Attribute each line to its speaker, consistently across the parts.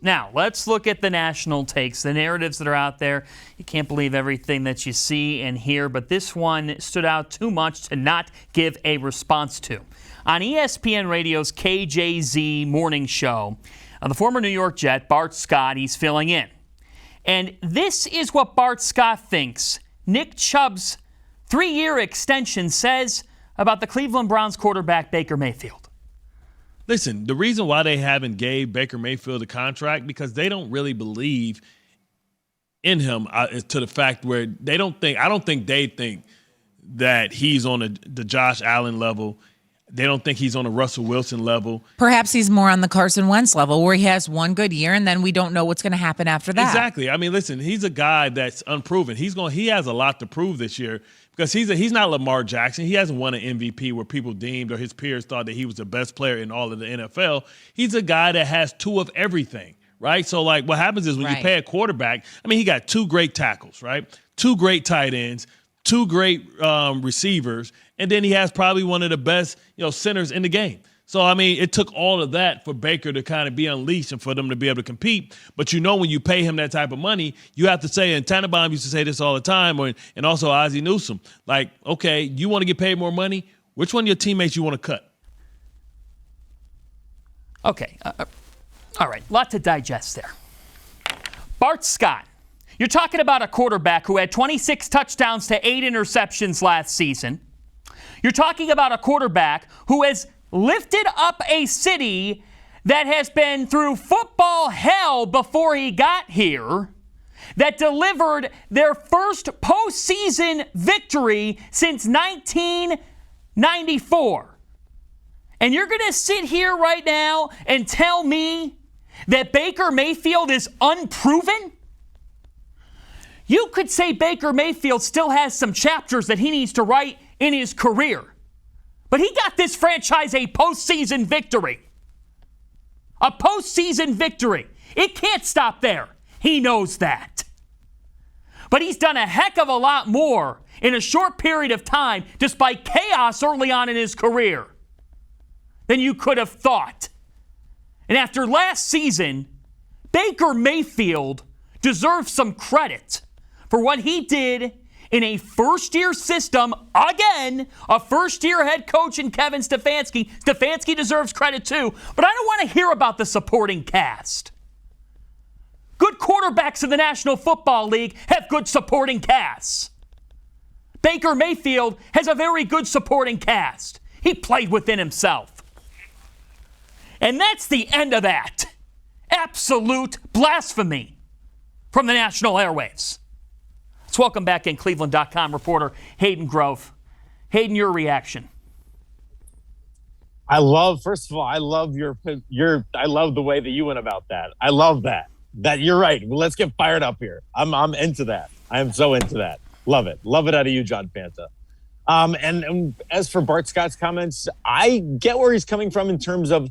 Speaker 1: Now, let's look at the national takes, the narratives that are out there. You can't believe everything that you see and hear, but this one stood out too much to not give a response to. On ESPN Radio's KJZ morning show, the former New York Jet, Bart Scott, he's filling in. And this is what Bart Scott thinks Nick Chubb's 3-year extension says about the Cleveland Browns quarterback Baker Mayfield.
Speaker 2: Listen, the reason why they haven't gave Baker Mayfield a contract because they don't really believe in him to the fact where I don't think they think that he's on the Josh Allen level. They don't think he's on the Russell Wilson level.
Speaker 3: Perhaps he's more on the Carson Wentz level where he has one good year and then we don't know what's going to happen after that.
Speaker 2: Exactly. I mean, listen, he's a guy that's unproven. He has a lot to prove this year because he's not Lamar Jackson. He hasn't won an MVP where people deemed or his peers thought that he was the best player in all of the NFL. He's a guy that has 2 of everything, right? So, like, what happens is when you pay a quarterback, I mean, he got 2 great tackles, right? 2 great tight ends, 2 great receivers, and then he has probably one of the best, centers in the game. So, I mean, it took all of that for Baker to kind of be unleashed and for them to be able to compete. But when you pay him that type of money, you have to say, and Tannenbaum used to say this all the time, and also Ozzie Newsome, like, okay, you want to get paid more money? Which one of your teammates you want to cut?
Speaker 1: Okay. All right. A lot to digest there. Bart Scott. You're talking about a quarterback who had 26 touchdowns to 8 interceptions last season. You're talking about a quarterback who has lifted up a city that has been through football hell before he got here, that delivered their first postseason victory since 1994. And you're going to sit here right now and tell me that Baker Mayfield is unproven? You could say Baker Mayfield still has some chapters that he needs to write in his career. But he got this franchise a postseason victory. A postseason victory. It can't stop there. He knows that. But he's done a heck of a lot more in a short period of time, despite chaos early on in his career, than you could have thought. And after last season, Baker Mayfield deserves some credit for what he did in a first-year system, again, a first-year head coach in Kevin Stefanski. Stefanski deserves credit too, but I don't want to hear about the supporting cast. Good quarterbacks in the National Football League have good supporting casts. Baker Mayfield has a very good supporting cast. He played within himself. And that's the end of that. Absolute blasphemy from the national airwaves. Let's welcome back in cleveland.com reporter Hayden Grove. Hayden, your reaction.
Speaker 4: First of all, I love I love the way that you went about that. I love that. That you're right. Well, let's get fired up here. I'm into that. I am so into that. Love it. Love it out of you, John Fanta. And as for Bart Scott's comments, I get where he's coming from in terms of,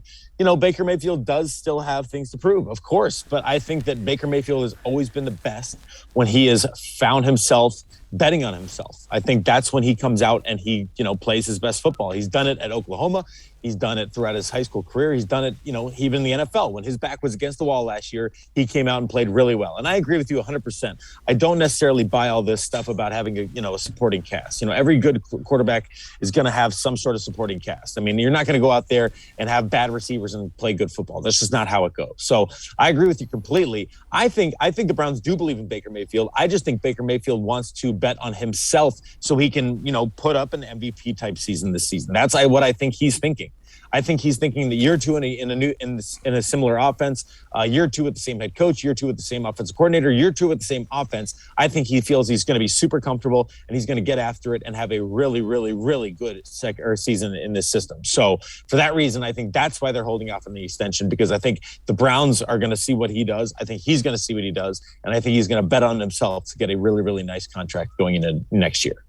Speaker 4: Baker Mayfield does still have things to prove, of course. But I think that Baker Mayfield has always been the best when he has found himself betting on himself. I think that's when he comes out and he, plays his best football. He's done it at Oklahoma. He's done it throughout his high school career. He's done it, even in the NFL. When his back was against the wall last year, he came out and played really well. And I agree with you 100%. I don't necessarily buy all this stuff about having a supporting cast. Every good quarterback is going to have some sort of supporting cast. I mean, you're not going to go out there and have bad receivers and play good football. That's just not how it goes. So I agree with you completely. I think the Browns do believe in Baker Mayfield. I just think Baker Mayfield wants to bet on himself so he can, put up an MVP type season this season. That's what I think he's thinking. I think he's thinking that year 2 in a similar offense, year 2 with the same head coach, year 2 with the same offensive coordinator, year 2 with the same offense. I think he feels he's going to be super comfortable and he's going to get after it and have a really, really, really good season in this system. So for that reason, I think that's why they're holding off on the extension, because I think the Browns are going to see what he does. I think he's going to see what he does. And I think he's going to bet on himself to get a really, really nice contract going into next year.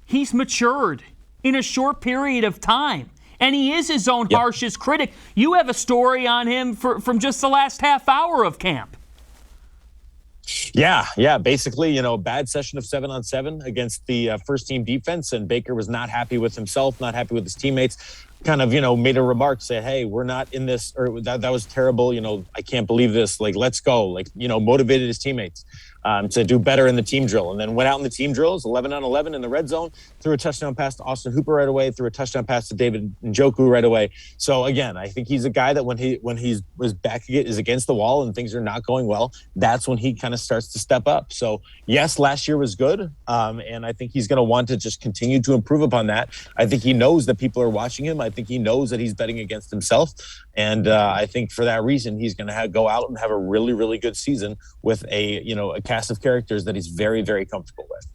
Speaker 1: He's matured in a short period of time. And he is his own harshest critic. You have a story on him from just the last half hour of camp.
Speaker 4: Yeah. Basically, bad session of 7-on-7 against the first team defense, and Baker was not happy with himself, not happy with his teammates. kind of, made a remark, say, hey, we're not in this, or that was terrible. I can't believe this. Like, let's go. Like, motivated his teammates to do better in the team drill. And then went out in the team drills, 11 on 11 in the red zone, threw a touchdown pass to Austin Hooper right away, threw a touchdown pass to David Njoku right away. So again, I think he's a guy that when his back is against the wall and things are not going well, that's when he kind of starts to step up. So yes, last year was good. And I think he's going to want to just continue to improve upon that. I think he knows that people are watching him. I think he knows that he's betting against himself. And I think for that reason, he's going to go out and have a really, really good season with a cast of characters that he's very, very comfortable with.